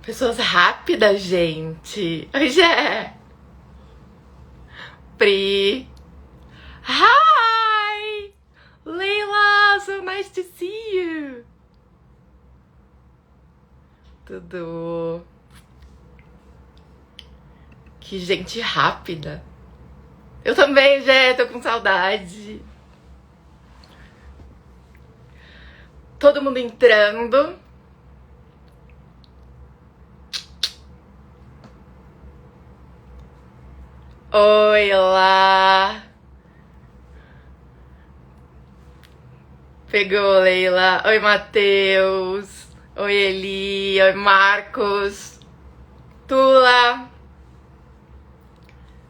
Pessoas rápidas, gente. Oi, Jé. Pri. Hi! Leila, so nice to see you. Tudo. Que gente rápida. Eu também, Jé, tô com saudade. Todo mundo entrando. Oi, lá. Pegou, Leila. Oi, Matheus. Oi, Eli. Oi, Marcos. Tula.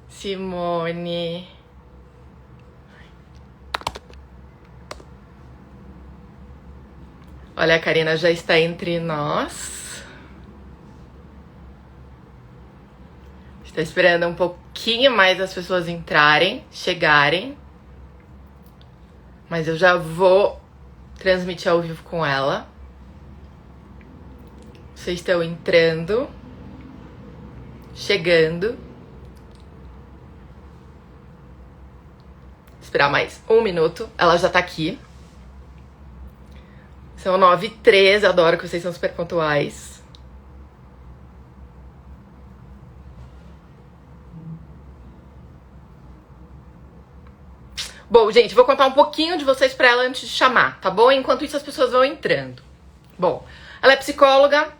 Simone. Olha, a Karina já está entre nós. Estou esperando um pouquinho mais as pessoas entrarem, chegarem. Mas eu já vou transmitir ao vivo com ela. Vocês estão entrando, chegando. Esperar mais um minuto. Ela já tá aqui. São 9h13. Adoro que vocês são super pontuais. Bom, gente, vou contar um pouquinho de vocês pra ela antes de chamar, tá bom? Enquanto isso, as pessoas vão entrando. Bom, ela é psicóloga,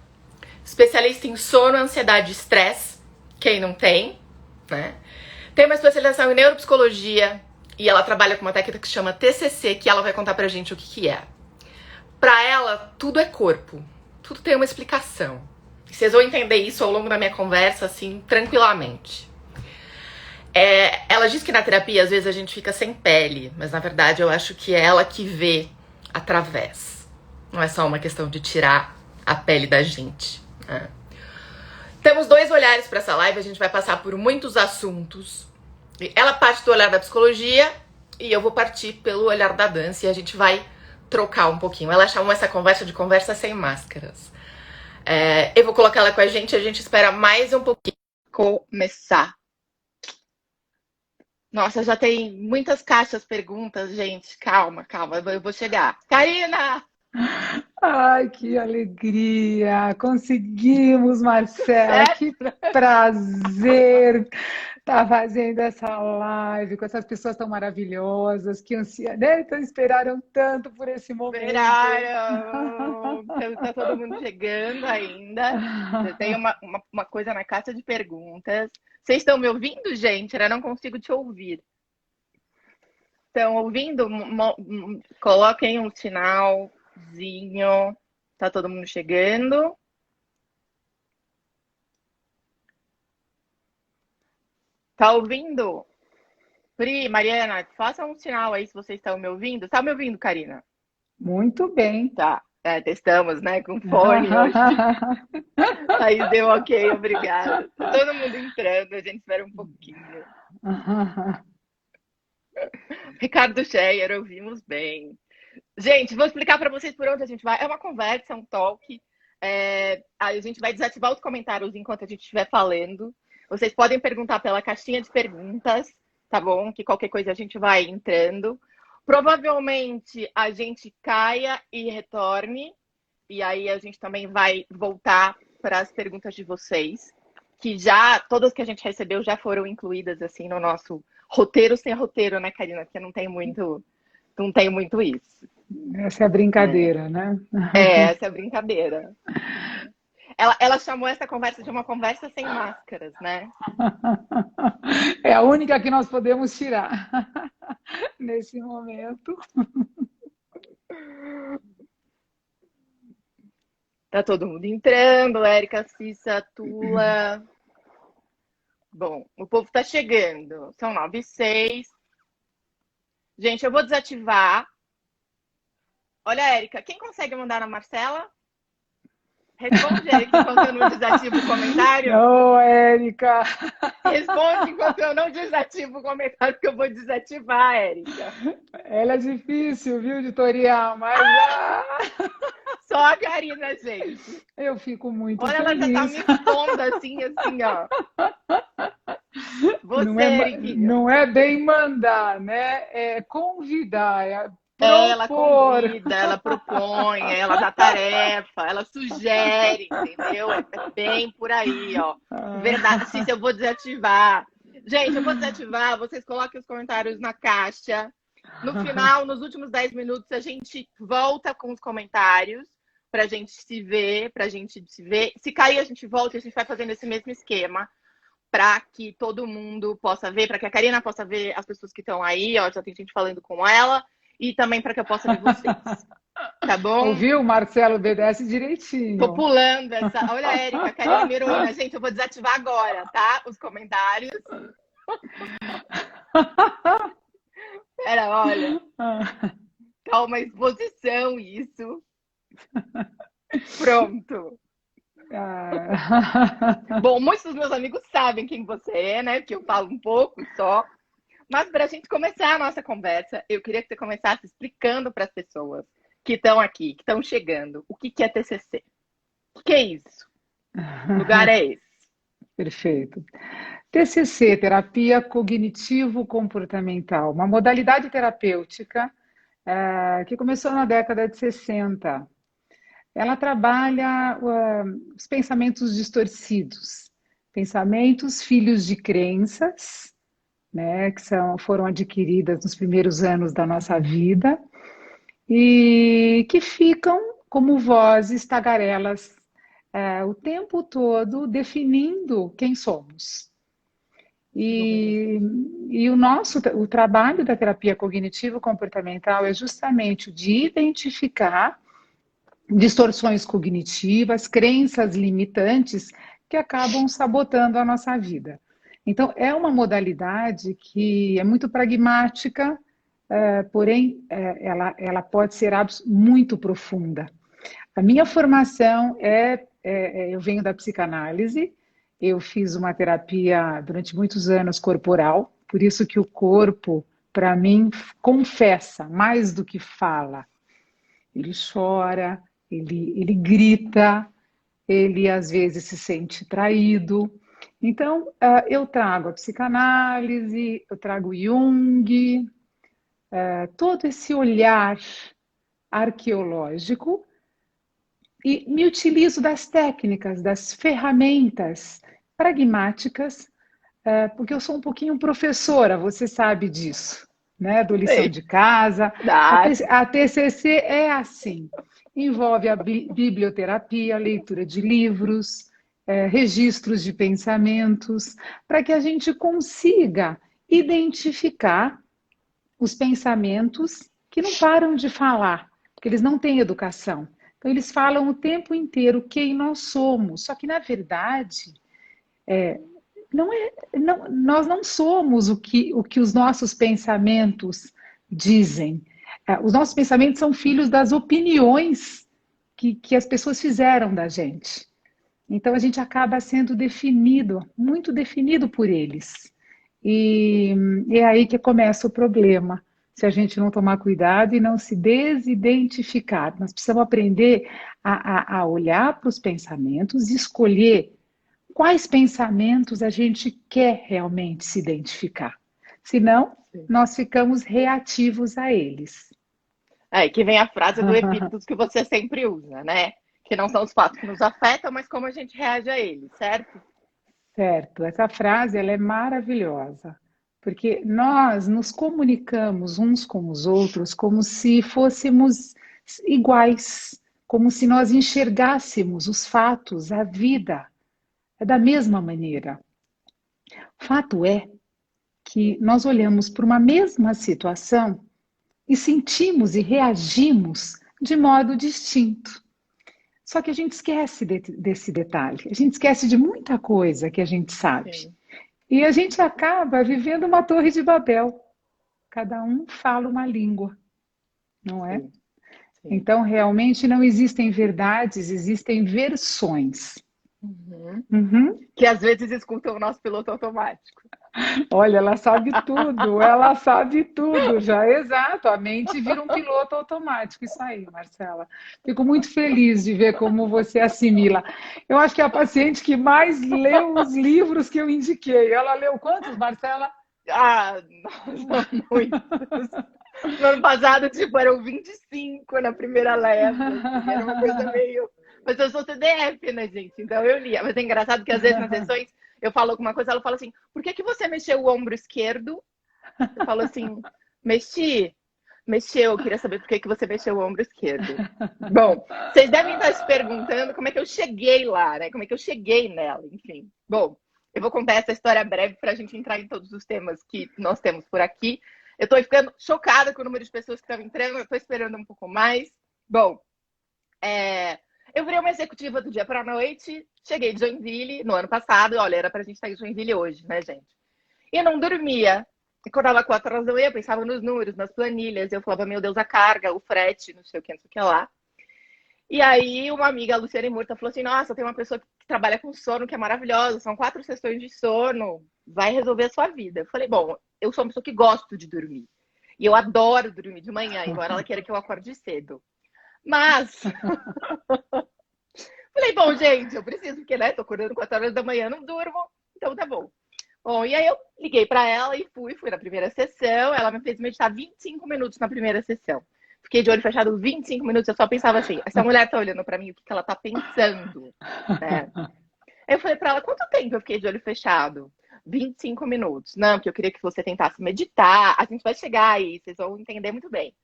especialista em sono, ansiedade e estresse. Quem não tem, né? Tem uma especialização em neuropsicologia e ela trabalha com uma técnica que se chama TCC, que ela vai contar pra gente o que é. Pra ela, tudo é corpo. Tudo tem uma explicação. E vocês vão entender isso ao longo da minha conversa, assim, tranquilamente. Ela diz que na terapia, às vezes, a gente fica sem pele. Mas, na verdade, eu acho que é ela que vê através. Não é só uma questão de tirar a pele da gente, né? Temos 2 olhares para essa live. A gente vai passar por muitos assuntos. Ela parte do olhar da psicologia e eu vou partir pelo olhar da dança. E a gente vai trocar um pouquinho. Ela chamou essa conversa de conversa sem máscaras. Eu vou colocar ela com a gente espera mais um pouquinho começar. Nossa, já tem muitas caixas perguntas, gente. Calma, eu vou chegar. Karina! Ai, que alegria! Conseguimos, Marcela! Que prazer estar fazendo essa live com essas pessoas tão maravilhosas, que né? Então, esperaram tanto por esse momento. Esperaram! Tá todo mundo chegando ainda. Eu tenho uma coisa na caixa de perguntas. Vocês estão me ouvindo, gente? Eu não consigo te ouvir. Estão ouvindo? Coloquem um sinalzinho. Tá todo mundo chegando. Tá ouvindo? Pri, Mariana, façam um sinal aí se vocês estão me ouvindo. Tá me ouvindo, Karina? Muito bem. Tá. Testamos, né? Com fone hoje. Aí deu ok, obrigada. Tá todo mundo entrando, a gente espera um pouquinho. Ricardo Scheyer, ouvimos bem. Gente, vou explicar para vocês por onde a gente vai. É uma conversa, é um talk. A gente vai desativar os comentários enquanto a gente estiver falando. Vocês podem perguntar pela caixinha de perguntas, tá bom? Que qualquer coisa a gente vai entrando. Provavelmente a gente caia e retorne. E aí a gente também vai voltar para as perguntas de vocês. Que já, todas que a gente recebeu já foram incluídas assim no nosso roteiro sem roteiro, né, Karina? Porque não tem muito isso. Essa é a brincadeira, né? Essa é a brincadeira. Ela chamou essa conversa de uma conversa sem máscaras, né? É a única que nós podemos tirar nesse momento. Tá todo mundo entrando, Érica, Cissa, Tula. Bom, o povo tá chegando. São 9h06. Gente, eu vou desativar. Olha, Érica, quem consegue mandar na Marcela? Responde, Érica, enquanto eu não desativo o comentário. Ô, Érica! Responde enquanto eu não desativo o comentário, que eu vou desativar, Érica. Ela é difícil, viu, editorial, mas... só a Karina, gente. Eu fico muito Olha, ela já tá me feliz. expondo assim, ó. Você, Riquinho. Não é bem mandar, né? É convidar, é Ela propor. convida, ela propõe, ela dá tarefa, ela sugere, entendeu? É bem por aí, ó. Verdade, se eu vou desativar. Gente, eu vou desativar, vocês coloquem os comentários na caixa. No final, nos últimos 10 minutos, a gente volta com os comentários pra gente se ver, pra gente se ver. Se cair, a gente volta e a gente vai fazendo esse mesmo esquema para que todo mundo possa ver, para que a Karina possa ver as pessoas que estão aí, ó, já tem gente falando com ela, e também para que eu possa ver vocês. Tá bom? Ouviu? Marcelo obedece Tô direitinho. pulando essa. Olha a Érica, a Karina Mirona. Gente, eu vou desativar agora, tá? Os comentários. Pera, olha. Calma, exposição, isso. Pronto. Bom, muitos dos meus amigos sabem quem você é, né? Que eu falo um pouco só. Mas para a gente começar a nossa conversa, eu queria que você começasse explicando para as pessoas que estão aqui, que estão chegando, o que é TCC? O que é isso? Que lugar é esse? Perfeito. TCC, terapia cognitivo-comportamental, uma modalidade terapêutica que começou na década de 60. Ela trabalha os pensamentos distorcidos, pensamentos filhos de crenças, né, que foram adquiridas nos primeiros anos da nossa vida e que ficam como vozes tagarelas o tempo todo definindo quem somos. E o trabalho da terapia cognitivo-comportamental é justamente o de identificar distorções cognitivas, crenças limitantes que acabam sabotando a nossa vida. Então, é uma modalidade que é muito pragmática, porém, ela pode ser muito profunda. A minha formação eu venho da psicanálise, eu fiz uma terapia durante muitos anos corporal, por isso que o corpo, para mim, confessa mais do que fala. Ele chora, ele grita, ele às vezes se sente traído. Então, eu trago a psicanálise, eu trago Jung, todo esse olhar arqueológico e me utilizo das técnicas, das ferramentas pragmáticas, porque eu sou um pouquinho professora, você sabe disso, né? Do lição de casa. A TCC é assim, envolve a biblioterapia, leitura de livros, registros de pensamentos, para que a gente consiga identificar os pensamentos que não param de falar, porque eles não têm educação. Então, eles falam o tempo inteiro quem nós somos, só que, na verdade, nós não somos o que os nossos pensamentos dizem. Os nossos pensamentos são filhos das opiniões que as pessoas fizeram da gente. Então, a gente acaba sendo definido, muito definido por eles. E é aí que começa o problema. Se a gente não tomar cuidado e não se desidentificar. Nós precisamos aprender a olhar para os pensamentos e escolher quais pensamentos a gente quer realmente se identificar. Senão, nós ficamos reativos a eles. É, que vem a frase do Epictetus que você sempre usa, né? Que não são os fatos que nos afetam, mas como a gente reage a eles, certo? Certo. Essa frase ela é maravilhosa. Porque nós nos comunicamos uns com os outros como se fôssemos iguais, como se nós enxergássemos os fatos, a vida, da mesma maneira. O fato é que nós olhamos para uma mesma situação e sentimos e reagimos de modo distinto. Só que a gente esquece desse detalhe, a gente esquece de muita coisa que a gente sabe. Sim. E a gente acaba vivendo uma torre de Babel. Cada um fala uma língua, não é? Sim. Sim. Então, realmente, não existem verdades, existem versões. Que às vezes escutam o nosso piloto automático. Olha, ela sabe tudo já, exato. A mente vira um piloto automático, isso aí, Marcela. Fico muito feliz de ver como você assimila. Eu acho que é a paciente que mais leu os livros que eu indiquei. Ela leu quantos, Marcela? Ah, nossa, muitos. No ano passado, tipo, eram 25 na primeira leva, assim, era uma coisa meio. Mas eu sou CDF, né, gente? Então eu lia. Mas é engraçado que às vezes nas sessões eu falo alguma coisa, ela fala assim: por que que você mexeu o ombro esquerdo? Eu falo assim: mexi. Mexeu, eu queria saber por que que você mexeu o ombro esquerdo. Bom, vocês devem estar se perguntando como é que eu cheguei lá, né? Como é que eu cheguei nela, enfim. Bom, eu vou contar essa história breve para a gente entrar em todos os temas que nós temos por aqui. Eu estou ficando chocada com o número de pessoas que estão entrando, eu estou esperando um pouco mais. Bom, eu virei uma executiva do dia para a noite, cheguei de Joinville no ano passado, olha, era para a gente estar em Joinville hoje, né, gente? E não dormia. E quando dava 4 horas da manhã, eu pensava nos números, nas planilhas, eu falava, meu Deus, a carga, o frete, não sei o que, não sei o que lá. E aí, uma amiga, a Luciane Murta, falou assim: nossa, tem uma pessoa que trabalha com sono que é maravilhosa, são 4 sessões de sono, vai resolver a sua vida. Eu falei: bom, eu sou uma pessoa que gosto de dormir. E eu adoro dormir de manhã, embora ela queira que eu acorde cedo. Mas, falei: bom, gente, eu preciso, porque, né, tô acordando 4 horas da manhã, não durmo, então tá bom. Bom, e aí eu liguei para ela e fui na primeira sessão. Ela me fez meditar 25 minutos na primeira sessão. Fiquei de olho fechado 25 minutos, eu só pensava assim, essa mulher tá olhando para mim, o que que ela tá pensando, né? Aí eu falei para ela, quanto tempo eu fiquei de olho fechado? 25 minutos. Não, porque eu queria que você tentasse meditar. A gente vai chegar aí, vocês vão entender muito bem.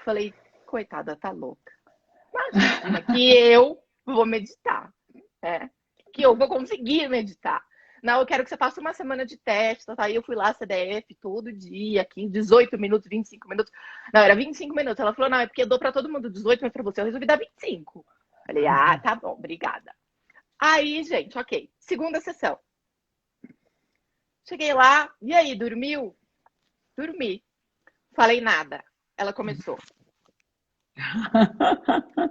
Falei, coitada, tá louca. Imagina que eu vou meditar, né? Que eu vou conseguir meditar. Não, eu quero que você faça uma semana de teste, tá? Aí eu fui lá, CDF, todo dia, aqui, 18 minutos, 25 minutos. Não, era 25 minutos. Ela falou, não, é porque eu dou pra todo mundo 18, mas pra você eu resolvi dar 25. Falei, ah, tá bom, obrigada. Aí, gente, ok. Segunda sessão. Cheguei lá, e aí, dormiu? Dormi. Falei nada. Ela começou. Ai,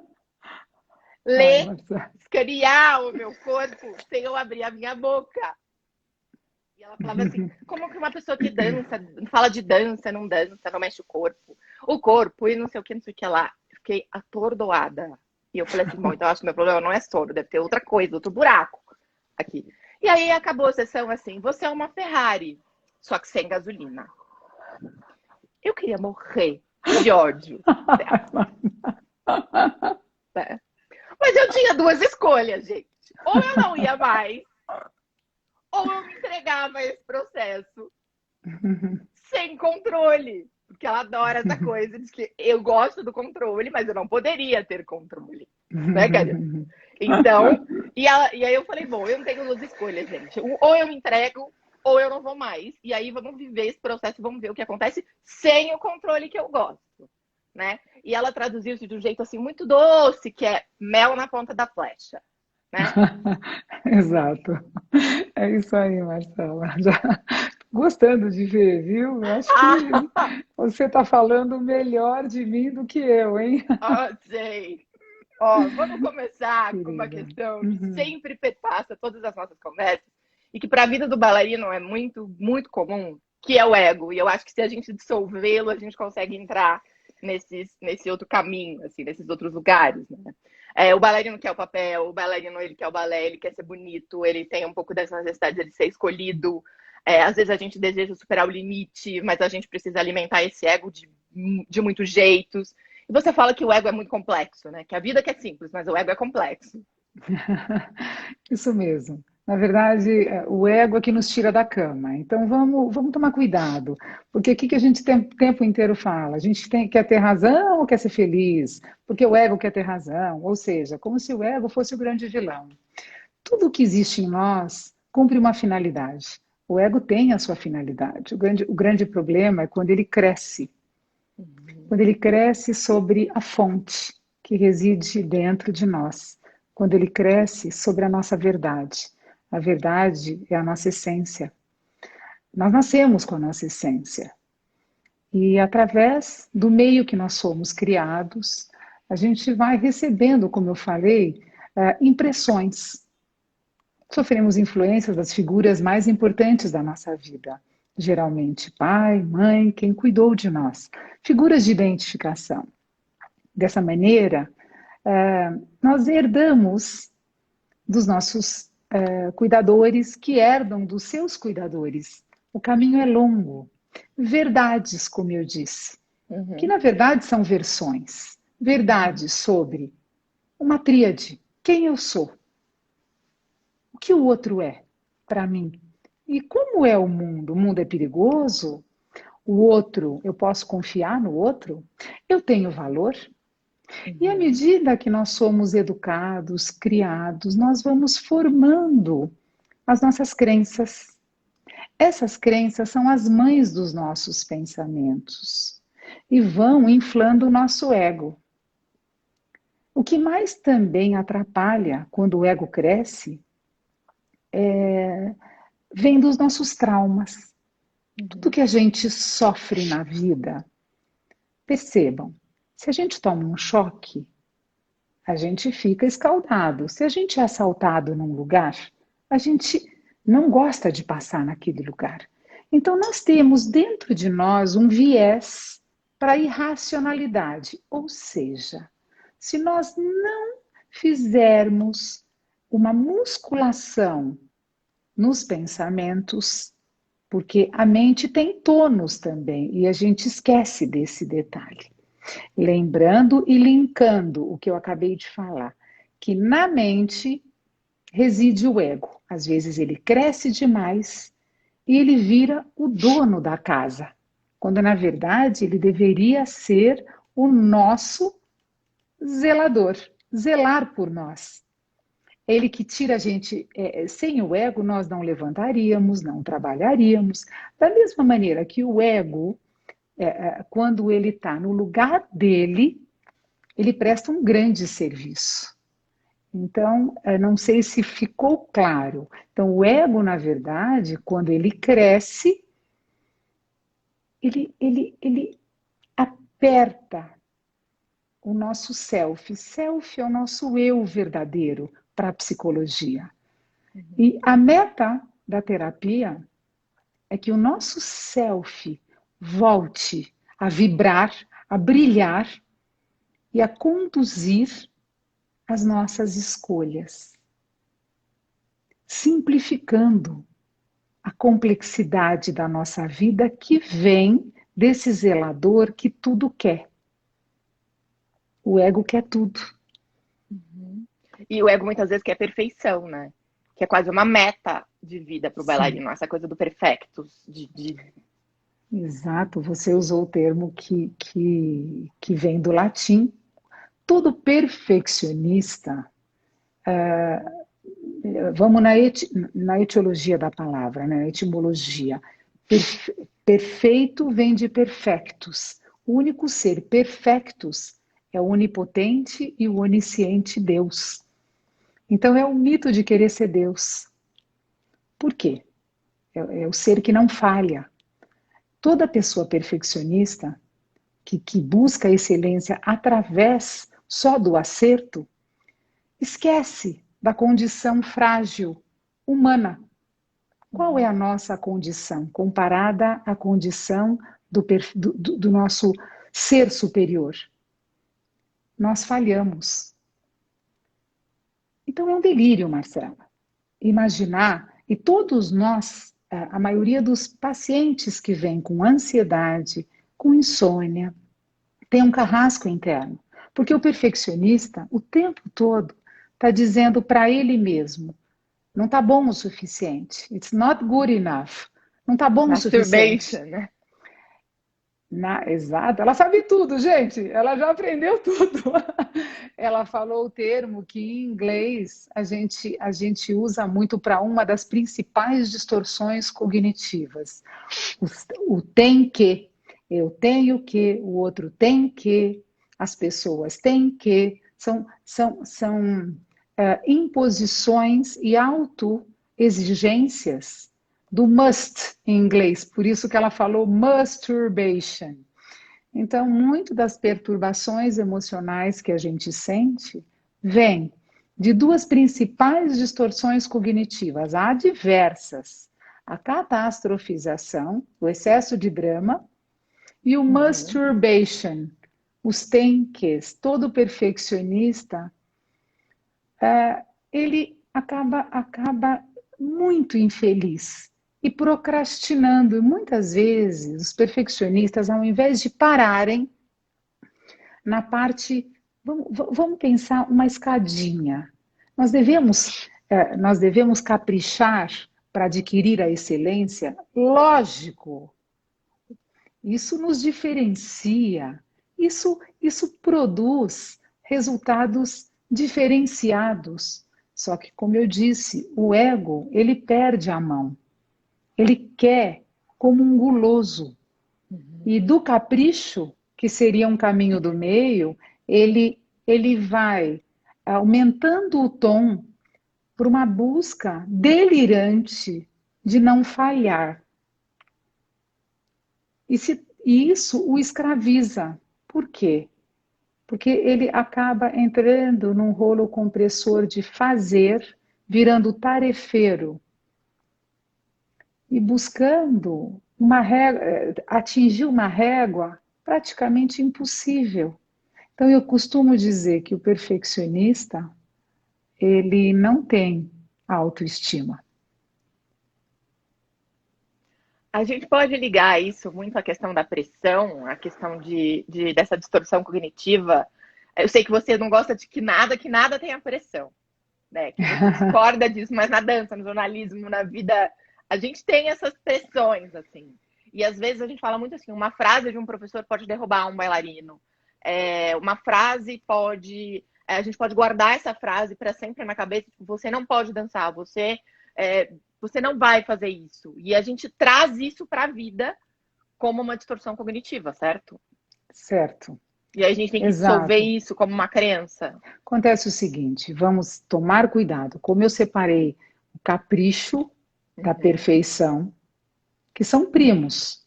Ler, Marcela. escanear o meu corpo sem eu abrir a minha boca. E ela falava assim, como que uma pessoa que dança, fala de dança, não mexe o corpo e não sei o que, não sei o que lá. Eu fiquei atordoada. E eu falei assim, bom, então eu acho que meu problema não é sono, deve ter outra coisa, outro buraco aqui. E aí acabou a sessão assim, você é uma Ferrari, só que sem gasolina. Eu queria morrer de ódio dela, né? Mas eu tinha duas escolhas, gente. Ou eu não ia mais, ou eu me entregava a esse processo sem controle. Porque ela adora essa coisa de que eu gosto do controle, mas eu não poderia ter controle. Né, Karina? Então, e aí eu falei, bom, eu não tenho duas escolhas, gente. Ou eu me entrego, ou eu não vou mais. E aí vamos viver esse processo, vamos ver o que acontece sem o controle que eu gosto. Né? E ela traduziu isso de um jeito assim muito doce, que é mel na ponta da flecha. Né? Exato. É isso aí, Marcela. Já gostando de ver, viu? Eu acho que você está falando melhor de mim do que eu, hein? Sei. Ó, vamos começar com uma Querida. questão que Uhum. sempre perpassa todas as nossas conversas e que para a vida do bailarino é muito, muito comum, que é o ego. E eu acho que se a gente dissolvê-lo, a gente consegue entrar nesse outro caminho, assim, nesses outros lugares, né? O bailarino quer o papel, o bailarino ele quer o balé, ele quer ser bonito, ele tem um pouco dessa necessidade de ser escolhido. Às vezes a gente deseja superar o limite, mas a gente precisa alimentar esse ego de muitos jeitos. E você fala que o ego é muito complexo, né? Que a vida que é simples, mas o ego é complexo. Isso mesmo. Na verdade, o ego é que nos tira da cama. Então vamos tomar cuidado. Porque o que a gente o tempo inteiro fala? A gente quer ter razão ou quer ser feliz? Porque o ego quer ter razão. Ou seja, como se o ego fosse o grande vilão. Tudo que existe em nós cumpre uma finalidade. O ego tem a sua finalidade. O grande problema é quando ele cresce. Quando ele cresce sobre a fonte que reside dentro de nós. Quando ele cresce sobre a nossa verdade. A verdade é a nossa essência. Nós nascemos com a nossa essência. E através do meio que nós somos criados, a gente vai recebendo, como eu falei, impressões. Sofremos influências das figuras mais importantes da nossa vida. Geralmente pai, mãe, quem cuidou de nós. Figuras de identificação. Dessa maneira, nós herdamos dos nossos cuidadores que herdam dos seus cuidadores. O caminho é longo. Verdades, como eu disse, que na verdade são versões. Verdades sobre uma tríade. Quem eu sou? O que o outro é para mim? E como é o mundo? O mundo é perigoso? O outro, eu posso confiar no outro? Eu tenho valor? E à medida que nós somos educados, criados, nós vamos formando as nossas crenças. Essas crenças são as mães dos nossos pensamentos e vão inflando o nosso ego. O que mais também atrapalha quando o ego cresce vem dos nossos traumas. Tudo que a gente sofre na vida. Percebam, se a gente toma um choque, a gente fica escaldado. Se a gente é assaltado num lugar, a gente não gosta de passar naquele lugar. Então, nós temos dentro de nós um viés para a irracionalidade. Ou seja, se nós não fizermos uma musculação nos pensamentos, porque a mente tem tônus também, e a gente esquece desse detalhe. Lembrando e linkando o que eu acabei de falar, que na mente reside o ego. Às vezes ele cresce demais e ele vira o dono da casa, quando na verdade ele deveria ser o nosso zelador, zelar por nós. Ele que tira a gente, sem o ego nós não levantaríamos, não trabalharíamos. Da mesma maneira que o ego, quando ele está no lugar dele, ele presta um grande serviço. Então, não sei se ficou claro. Então, o ego, na verdade, quando ele cresce, ele aperta o nosso self. Self é o nosso eu verdadeiro para a psicologia. E a meta da terapia é que o nosso self volte a vibrar, a brilhar e a conduzir as nossas escolhas, simplificando a complexidade da nossa vida que vem desse zelador que tudo quer. O ego quer tudo. E o ego muitas vezes quer perfeição, né? Que é quase uma meta de vida para o bailarino, essa coisa do perfectus. Exato, você usou o termo que vem do latim. Todo perfeccionista, vamos na etiologia da palavra, na etimologia. Perfeito vem de perfectus. O único ser perfectus é o onipotente e o onisciente Deus. Então é o mito de querer ser Deus. Por quê? É o ser que não falha. Toda pessoa perfeccionista que busca a excelência através só do acerto, esquece da condição frágil humana. Qual é a nossa condição comparada à condição do nosso ser superior? Nós falhamos. Então é um delírio, Marcela. Imaginar, e todos nós, a maioria dos pacientes que vêm com ansiedade, com insônia, tem um carrasco interno. Porque o perfeccionista, o tempo todo, está dizendo para ele mesmo, não está bom o suficiente. It's not good enough. Não está bom o suficiente. Né? Exato, ela sabe tudo, gente. Ela já aprendeu tudo. Ela falou o termo que em inglês a gente usa muito para uma das principais distorções cognitivas. O tem que, eu tenho que, o outro tem que, as pessoas têm que, são imposições e autoexigências do must em inglês, por isso que ela falou masturbation. Então, muito das perturbações emocionais que a gente sente vem de duas principais distorções cognitivas. Há diversas. A catastrofização, o excesso de drama, e o masturbation, os tenques. Todo perfeccionista, ele acaba muito infeliz e procrastinando. E muitas vezes, os perfeccionistas, ao invés de pararem na parte... Vamos pensar uma escadinha. Nós devemos caprichar para adquirir a excelência? Lógico. Isso nos diferencia. Isso produz resultados diferenciados. Só que, como eu disse, o ego, ele perde a mão. Ele quer como um guloso. E do capricho, que seria um caminho do meio, ele vai aumentando o tom para uma busca delirante de não falhar. E isso o escraviza. Por quê? Porque ele acaba entrando num rolo compressor de fazer, virando tarefeiro e buscando atingir uma régua praticamente impossível. Então, eu costumo dizer que o perfeccionista, ele não tem autoestima. A gente pode ligar isso muito à questão da pressão, à questão dessa distorção cognitiva. Eu sei que você não gosta de que nada tenha pressão, né? Que você discorda disso, mas na dança, no jornalismo, na vida, a gente tem essas pressões, assim. E às vezes a gente fala muito assim, uma frase de um professor pode derrubar um bailarino. Uma frase pode... A gente pode guardar essa frase para sempre na cabeça. Você não pode dançar, você não vai fazer isso. E a gente traz isso para a vida como uma distorção cognitiva, certo? Certo. E aí a gente tem que dissolver isso como uma crença. Acontece o seguinte, vamos tomar cuidado. Como eu separei o capricho da perfeição, que são primos,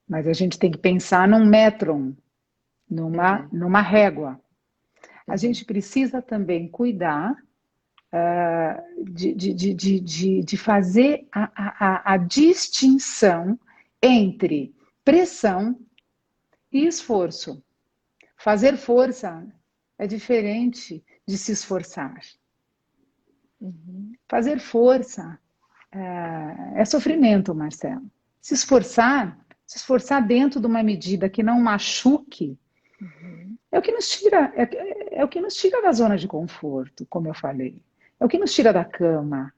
mas a gente tem que pensar num métron, numa régua. A gente precisa também cuidar de fazer a distinção entre pressão e esforço. Fazer força é diferente de se esforçar. Fazer força é sofrimento, Marcelo. Se esforçar dentro de uma medida que não machuque, é o que nos tira da zona de conforto, como eu falei. É o que nos tira da cama.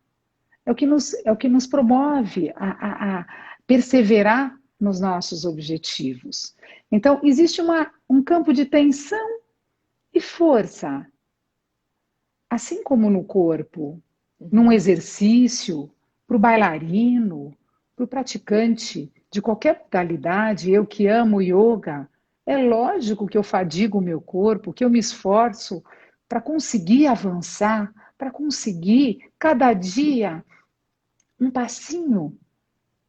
É o que nos promove a perseverar nos nossos objetivos. Então, existe um campo de tensão e força. Assim como no corpo, num exercício, para o bailarino, para o praticante de qualquer modalidade, eu que amo yoga, é lógico que eu fadigo o meu corpo, que eu me esforço para conseguir avançar, para conseguir, cada dia, um passinho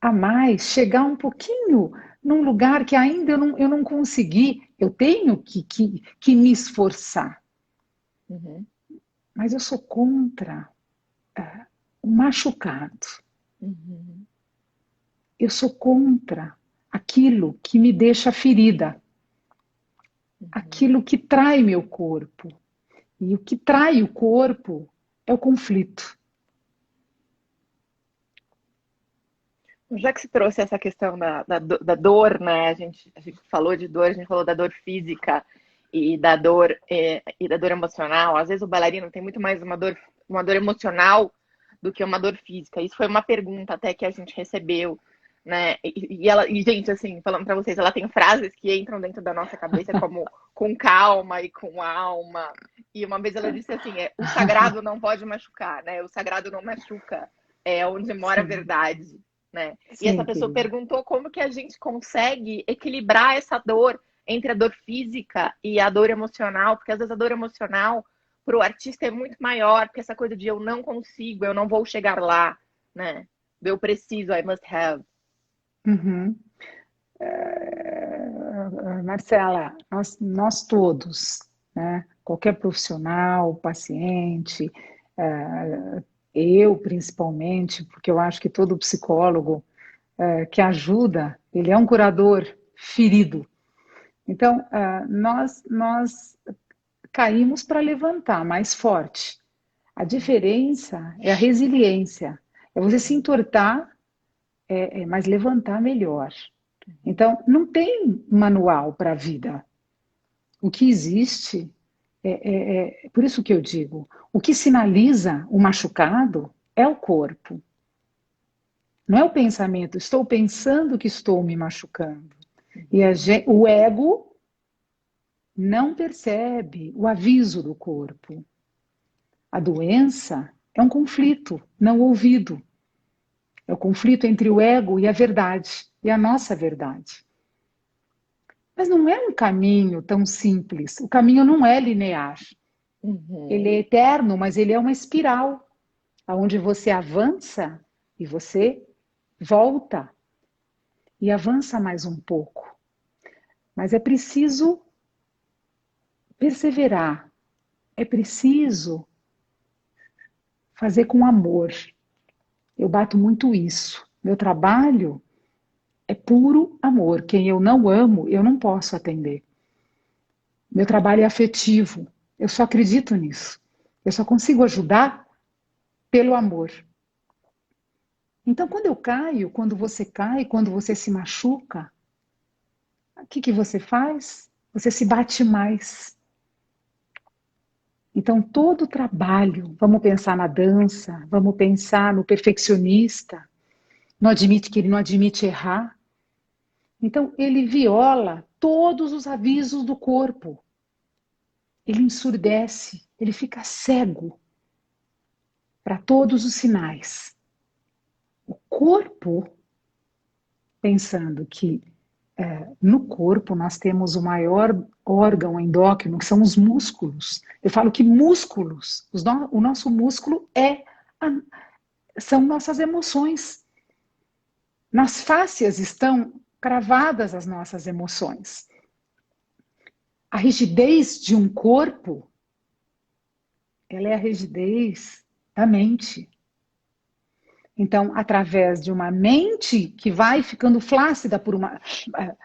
a mais, chegar um pouquinho num lugar que ainda eu não consegui. Eu tenho que me esforçar. Mas eu sou contra o machucado. Eu sou contra aquilo que me deixa ferida. Aquilo que trai meu corpo. E o que trai o corpo é o conflito. Já que você trouxe essa questão da dor, né? A gente falou de dor, a gente falou da dor física e da dor emocional. Às vezes o bailarino tem muito mais uma dor emocional do que uma dor física. Isso foi uma pergunta até que a gente recebeu, né? E gente, assim, falando para vocês, ela tem frases que entram dentro da nossa cabeça como com calma e com alma. E uma vez ela disse assim, o sagrado não pode machucar, né? O sagrado não machuca, é onde mora a verdade. Né? E essa pessoa perguntou como que a gente consegue equilibrar essa dor entre a dor física e a dor emocional, porque às vezes a dor emocional para o artista é muito maior, porque essa coisa de eu não consigo, eu não vou chegar lá, né? Eu preciso, I must have. Marcela, nós todos, né? Qualquer profissional, paciente, Eu, principalmente, porque eu acho que todo psicólogo que ajuda, ele é um curador ferido. Então, nós caímos para levantar mais forte. A diferença é a resiliência. É você se entortar, mas levantar melhor. Então, não tem manual para a vida. O que existe, por isso que eu digo, o que sinaliza o machucado é o corpo. Não é o pensamento, estou pensando que estou me machucando. E o ego não percebe o aviso do corpo. A doença é um conflito não ouvido. É o conflito entre o ego e a verdade, e a nossa verdade. Mas não é um caminho tão simples. O caminho não é linear. Ele é eterno, mas ele é uma espiral, onde você avança e você volta. E avança mais um pouco. Mas é preciso perseverar. É preciso fazer com amor. Eu bato muito isso. Meu trabalho é puro amor. Quem eu não amo, eu não posso atender. Meu trabalho é afetivo. Eu só acredito nisso. Eu só consigo ajudar pelo amor. Então, quando eu caio, quando você cai, quando você se machuca, o que você faz? Você se bate mais. Então, todo o trabalho, vamos pensar na dança, vamos pensar no perfeccionista, não admite que ele não admite errar. Então, ele viola todos os avisos do corpo. Ele ensurdece, ele fica cego para todos os sinais. O corpo, pensando que no corpo nós temos o maior órgão endócrino, que são os músculos. Eu falo que músculos, o nosso músculo são nossas emoções. Nas fáscias estão cravadas as nossas emoções. A rigidez de um corpo, ela é a rigidez da mente. Então, através de uma mente que vai ficando flácida,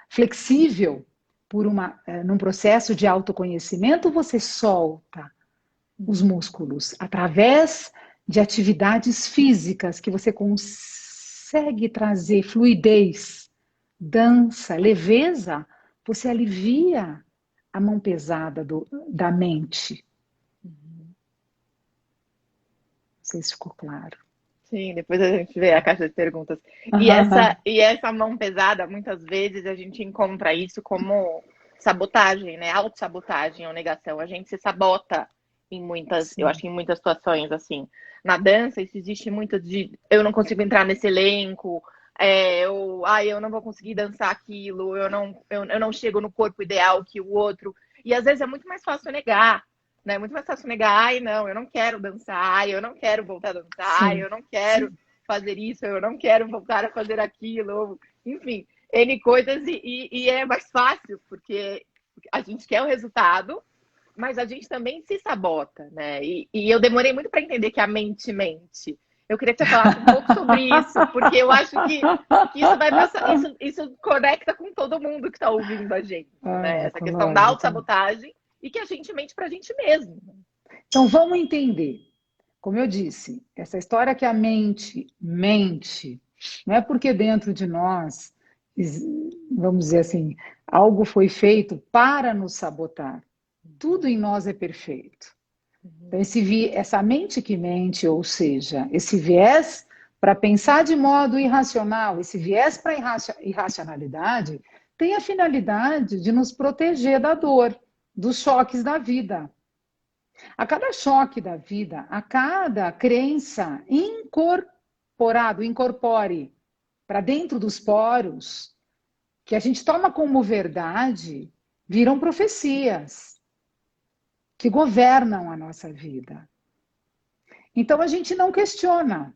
flexível, num processo de autoconhecimento, você solta os músculos. Através de atividades físicas que você consegue trazer fluidez, dança, leveza, você alivia a mão pesada da mente. Não sei se ficou claro. Sim, depois a gente vê a caixa de perguntas. E essa mão pesada, muitas vezes a gente encontra isso como sabotagem, né? Autossabotagem ou negação. A gente se sabota em muitas, eu acho que em muitas situações, assim. Na dança, isso existe muito de eu não consigo entrar nesse elenco, eu não vou conseguir dançar aquilo, eu não chego no corpo ideal que o outro. E às vezes é muito mais fácil negar. Né? É muito mais fácil negar, não, eu não quero dançar, eu não quero voltar a dançar, eu não quero fazer isso, eu não quero voltar a fazer aquilo, enfim, N coisas, e é mais fácil, porque a gente quer o resultado, mas a gente também se sabota, né? E eu demorei muito para entender que a mente mente. Eu queria que você falasse um pouco sobre isso, porque eu acho que isso vai passar, isso conecta com todo mundo que está ouvindo a gente, né? Essa questão da autossabotagem e que a gente mente para a gente mesmo. Então, vamos entender. Como eu disse, essa história que a mente mente, não é porque dentro de nós, vamos dizer assim, algo foi feito para nos sabotar. Tudo em nós é perfeito. Então, essa mente que mente, ou seja, esse viés para pensar de modo irracional, esse viés para irracionalidade, tem a finalidade de nos proteger da dor, dos choques da vida. A cada choque da vida, a cada crença incorpore para dentro dos poros, que a gente toma como verdade, viram profecias que governam a nossa vida. Então a gente não questiona.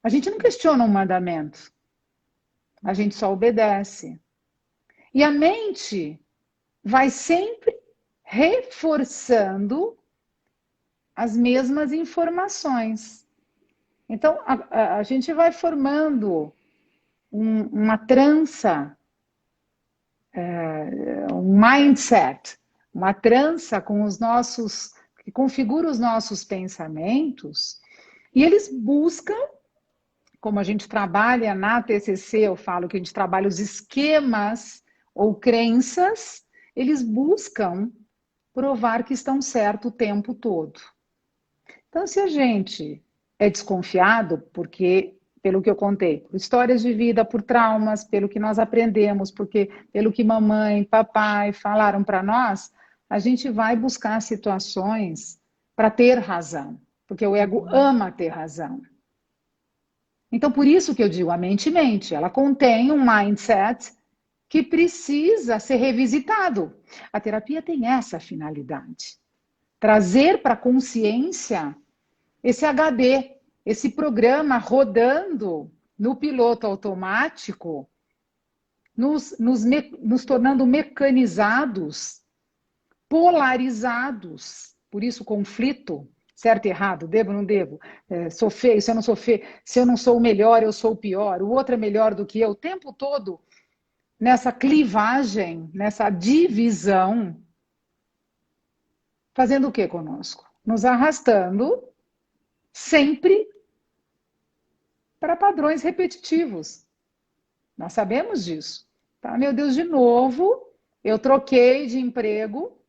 A gente não questiona um mandamento. A gente só obedece. E a mente vai sempre reforçando as mesmas informações. Então, a gente vai formando uma trança, um mindset, uma trança com os nossos, que configura os nossos pensamentos, e eles buscam, como a gente trabalha na TCC, eu falo que a gente trabalha os esquemas ou crenças, eles buscam provar que estão certo o tempo todo. Então, se a gente é desconfiado, porque, pelo que eu contei, por histórias de vida, por traumas, pelo que nós aprendemos, pelo que mamãe, papai falaram para nós, a gente vai buscar situações para ter razão, porque o ego ama ter razão. Então, por isso que eu digo, a mente mente, ela contém um mindset que precisa ser revisitado. A terapia tem essa finalidade. Trazer para a consciência esse HD, esse programa rodando no piloto automático, nos tornando mecanizados, polarizados. Por isso, conflito, certo e errado, devo ou não devo, sou feio, se eu não sou feio, se eu não sou o melhor, eu sou o pior, o outro é melhor do que eu, o tempo todo nessa clivagem, nessa divisão, fazendo o que conosco? Nos arrastando sempre para padrões repetitivos. Nós sabemos disso. Tá? Meu Deus, de novo, eu troquei de emprego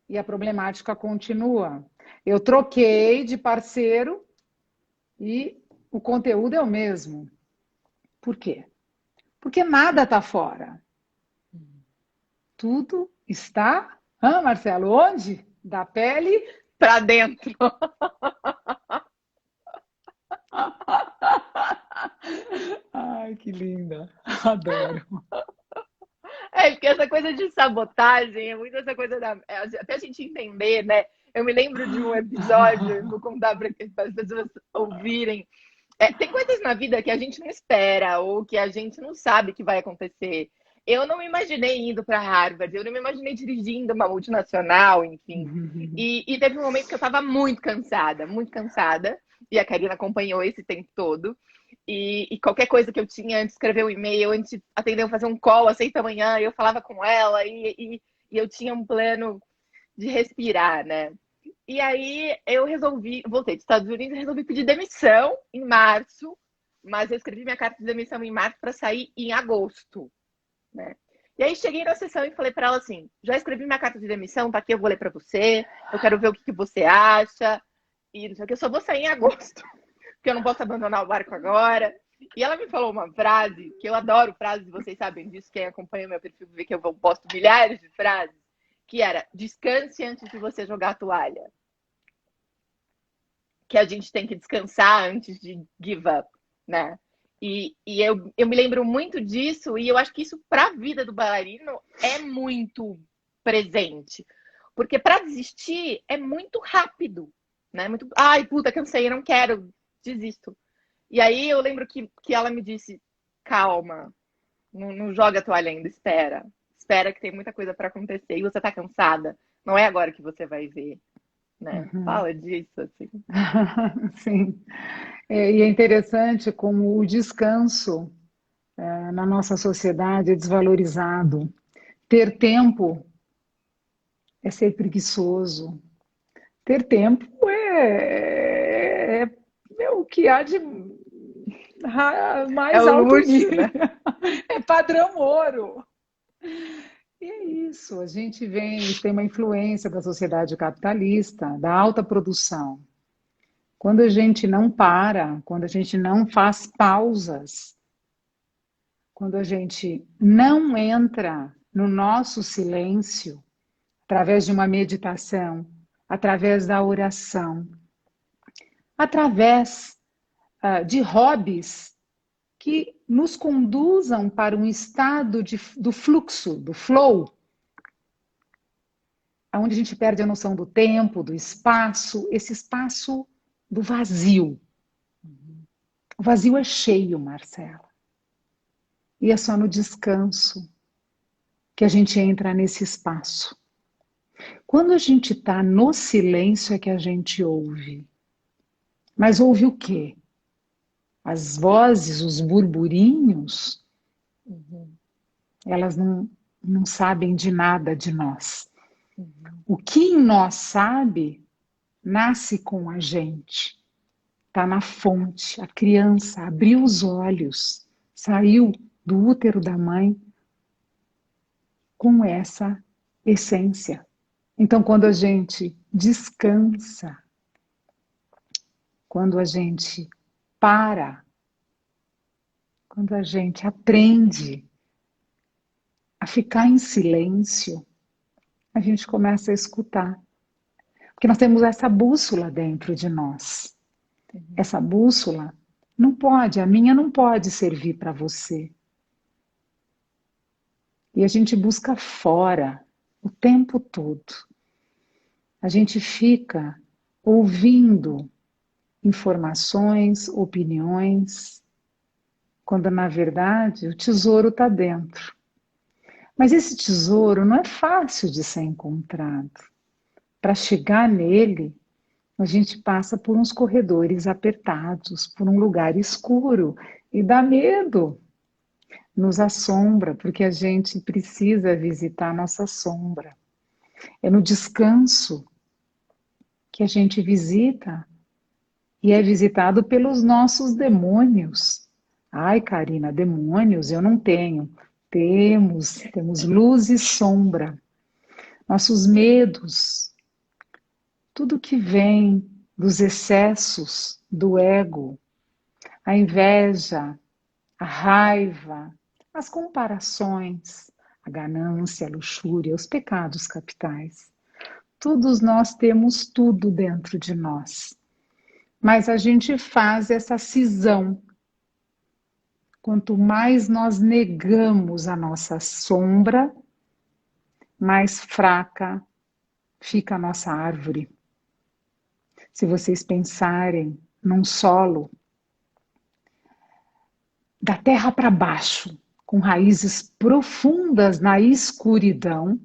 e a problemática continua. Eu troquei de parceiro e o conteúdo é o mesmo. Por quê? Porque nada está fora. Tudo está, Marcelo, onde? Da pele Para dentro. Ai, que linda. Adoro. Porque essa coisa de sabotagem é muito essa coisa até a gente entender, né? Eu me lembro de um episódio, vou contar para as pessoas ouvirem. Tem coisas na vida que a gente não espera ou que a gente não sabe que vai acontecer. Eu não me imaginei indo para Harvard, eu não me imaginei dirigindo uma multinacional, enfim. E teve um momento que eu estava muito cansada, e a Karina acompanhou esse tempo todo. E qualquer coisa que eu tinha, antes de escrever um e-mail, antes de atender, fazer um call às 6 da manhã, eu falava com ela e eu tinha um plano de respirar, né? E aí eu voltei dos Estados Unidos e resolvi pedir demissão em março, mas eu escrevi minha carta de demissão em março para sair em agosto, né? E aí cheguei na sessão e falei para ela assim, já escrevi minha carta de demissão, tá aqui, eu vou ler para você, eu quero ver o que você acha, e não sei o que, eu só vou sair em agosto, porque eu não posso abandonar o barco agora. E ela me falou uma frase, que eu adoro frases, vocês sabem disso, quem acompanha meu perfil vê que eu posto milhares de frases, que era, descanse antes de você jogar a toalha. Que a gente tem que descansar antes de give up, né? E eu me lembro muito disso, e eu acho que isso para a vida do bailarino é muito presente. Porque para desistir é muito rápido, né? Muito, ai, puta, cansei, eu não quero, desisto. E aí eu lembro que ela me disse, calma, não joga a toalha ainda, espera que tem muita coisa para acontecer e você tá cansada, não é agora que você vai ver, né? Fala disso, assim. Sim. E é interessante como o descanso na nossa sociedade é desvalorizado. Ter tempo é ser preguiçoso. Ter tempo é o que há de mais alto nível. Né? É padrão ouro. E é isso, a gente tem uma influência da sociedade capitalista, da alta produção. Quando a gente não para, quando a gente não faz pausas, quando a gente não entra no nosso silêncio, através de uma meditação, através da oração, através de hobbies que nos conduzam para um estado do fluxo, do flow, onde a gente perde a noção do tempo, do espaço, esse espaço do vazio. O vazio é cheio, Marcela. E é só no descanso que a gente entra nesse espaço. Quando a gente está no silêncio é que a gente ouve. Mas ouve o quê? As vozes, os burburinhos, Uhum, elas não sabem de nada de nós. uhum, O que em nós sabe, nasce com a gente. Está na fonte. A criança abriu os olhos, saiu do útero da mãe com essa essência. Então, quando a gente descansa, quando a gente para, quando a gente aprende a ficar em silêncio, a gente começa a escutar. Porque nós temos essa bússola dentro de nós. uhum. Essa bússola não pode, a minha não pode servir para você. E a gente busca fora o tempo todo. A gente fica ouvindo informações, opiniões, quando na verdade o tesouro está dentro. Mas esse tesouro não é fácil de ser encontrado. Para chegar nele, a gente passa por uns corredores apertados, por um lugar escuro e dá medo, nos assombra, porque a gente precisa visitar a nossa sombra. É no descanso que a gente visita e é visitado pelos nossos demônios. Ai, Karina, demônios eu não tenho. Temos luz e sombra. Nossos medos, tudo que vem dos excessos do ego, a inveja, a raiva, as comparações, a ganância, a luxúria, os pecados capitais. Todos nós temos tudo dentro de nós. Mas a gente faz essa cisão. Quanto mais nós negamos a nossa sombra, mais fraca fica a nossa árvore. Se vocês pensarem num solo da terra para baixo, com raízes profundas na escuridão,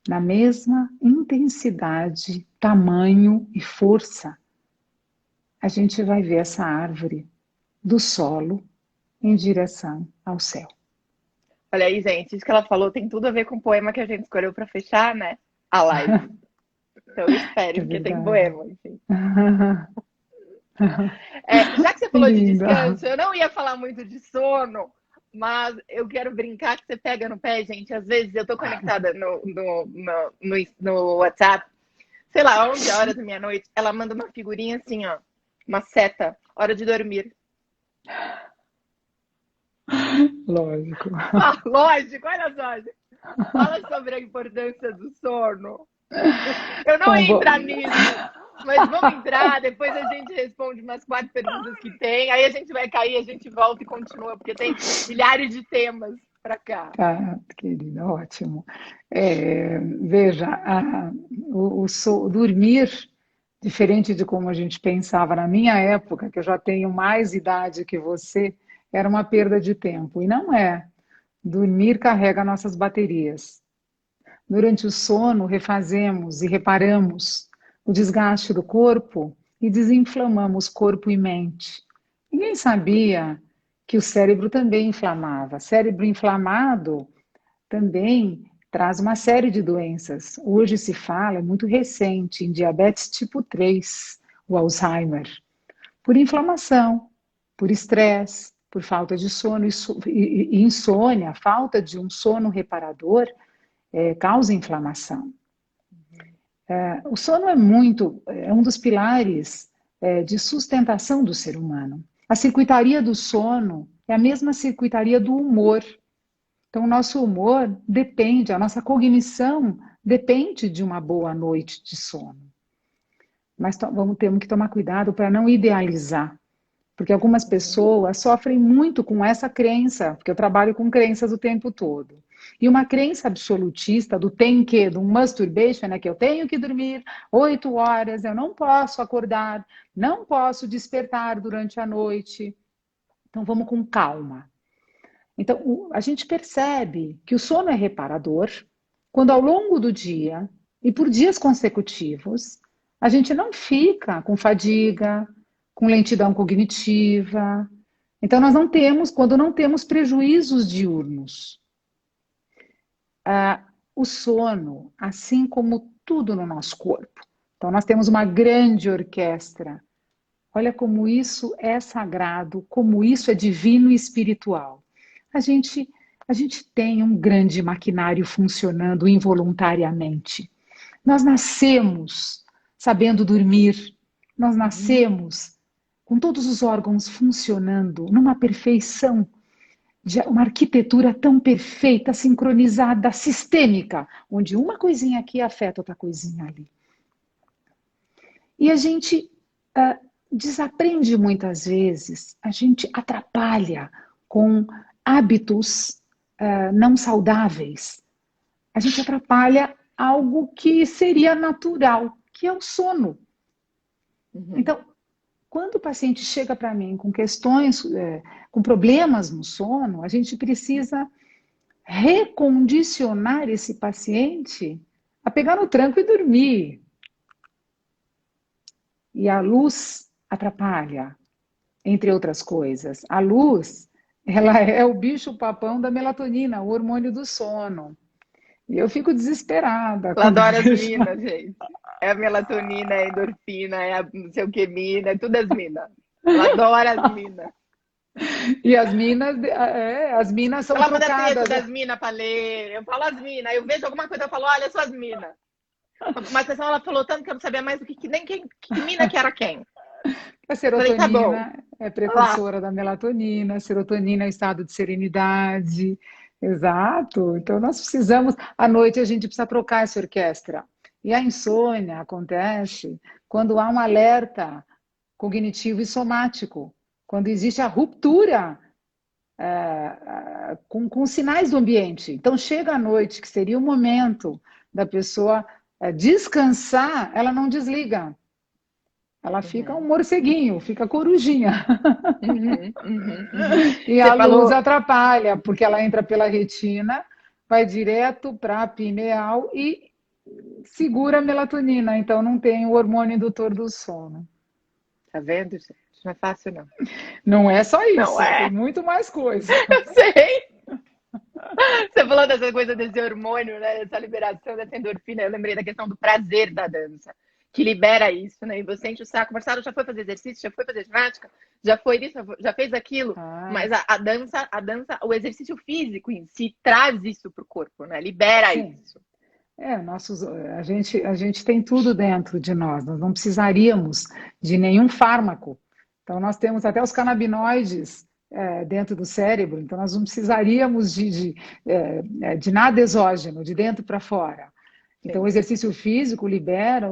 na mesma intensidade, tamanho e força, a gente vai ver essa árvore do solo em direção ao céu. Olha aí, gente, isso que ela falou tem tudo a ver com o poema que a gente escolheu para fechar, né? A live. Então espere, É porque tem verdade. poema, enfim. Já que você falou de Linda. descanso, eu não ia falar muito de sono, mas eu quero brincar que você pega no pé, gente. Às vezes eu tô conectada no WhatsApp, sei lá, 11 horas da meia-noite, ela manda uma figurinha assim, ó, uma seta, hora de dormir. Lógico. Ah, lógico, olha só, gente. Fala sobre a importância do sono. Eu não Bom, ia entrar nisso, mas vamos entrar. Depois a gente responde umas 4 perguntas que tem. Aí a gente vai cair, a gente volta e continua, porque tem milhares de temas para cá. tá, querida, ótimo. Veja, dormir, diferente de como a gente pensava na minha época, que eu já tenho mais idade que você, era uma perda de tempo. E não é. Dormir carrega nossas baterias. Durante o sono, refazemos e reparamos o desgaste do corpo e desinflamamos corpo e mente. Ninguém sabia que o cérebro também inflamava. Cérebro inflamado também traz uma série de doenças. Hoje se fala, é muito recente, em diabetes tipo 3, o Alzheimer, por inflamação, por estresse, por falta de sono e insônia, falta de um sono reparador causa inflamação. O sono é um dos pilares de sustentação do ser humano. A circuitaria do sono é a mesma circuitaria do humor. Então, o nosso humor depende, a nossa cognição depende de uma boa noite de sono. Mas temos que tomar cuidado para não idealizar, porque algumas pessoas sofrem muito com essa crença, porque eu trabalho com crenças o tempo todo. E uma crença absolutista do tem que, do masturbation, né, que eu tenho que dormir 8 horas, eu não posso acordar, não posso despertar durante a noite. Então vamos com calma. Então a gente percebe que o sono é reparador, quando ao longo do dia e por dias consecutivos, a gente não fica com fadiga, com lentidão cognitiva. Então, nós não temos, quando não temos prejuízos diurnos. O sono, assim como tudo no nosso corpo. Então, nós temos uma grande orquestra. Olha como isso é sagrado, como isso é divino e espiritual. A gente tem um grande maquinário funcionando involuntariamente. Nós nascemos sabendo dormir, nós nascemos com todos os órgãos funcionando numa perfeição, de uma arquitetura tão perfeita, sincronizada, sistêmica, onde uma coisinha aqui afeta outra coisinha ali. E a gente desaprende muitas vezes, a gente atrapalha com hábitos não saudáveis. A gente atrapalha algo que seria natural, que é o sono. Então, quando o paciente chega para mim com questões, com problemas no sono, a gente precisa recondicionar esse paciente a pegar no tranco e dormir. E a luz atrapalha, entre outras coisas. A luz, ela é o bicho-papão da melatonina, o hormônio do sono. E eu fico desesperada. Eu adoro as minas, gente. É a melatonina, é a endorfina, é a não sei o que mina, é tudo as minas. Eu adoro as minas. E as minas são Ela manda trocadas. texto das minas para ler, eu falo as minas, eu vejo alguma coisa, eu falo, olha, são as minas. Uma questão, ela falou tanto que eu não sabia mais do que nem que mina que era quem. A serotonina Falei, tá é precursora da melatonina, a serotonina é o estado de serenidade. Exato. Então nós precisamos, à noite a gente precisa trocar essa orquestra. E a insônia acontece quando há um alerta cognitivo e somático, quando existe a ruptura com sinais do ambiente. Então chega à noite, que seria o momento da pessoa descansar, ela não desliga. Ela fica um morceguinho, fica corujinha. E a luz atrapalha, porque ela entra pela retina, vai direto para a pineal e segura a melatonina. Então não tem o hormônio indutor do sono. Tá vendo, gente? Não é fácil, não. Não é só isso, Não é. tem muito mais coisa. Eu sei. Você falou dessa coisa desse hormônio, né? Dessa liberação dessa endorfina. Eu lembrei da questão do prazer da dança, que libera isso, né? E você enche o saco. Marcelo já foi fazer exercício, já foi fazer ginástica, já foi isso, já fez aquilo. Mas a dança, o exercício físico em si traz isso pro corpo, né? Libera isso. A gente tem tudo dentro de nós não precisaríamos de nenhum fármaco. Então, nós temos até os canabinoides dentro do cérebro, então nós não precisaríamos de nada exógeno, de dentro para fora. Então, o exercício físico libera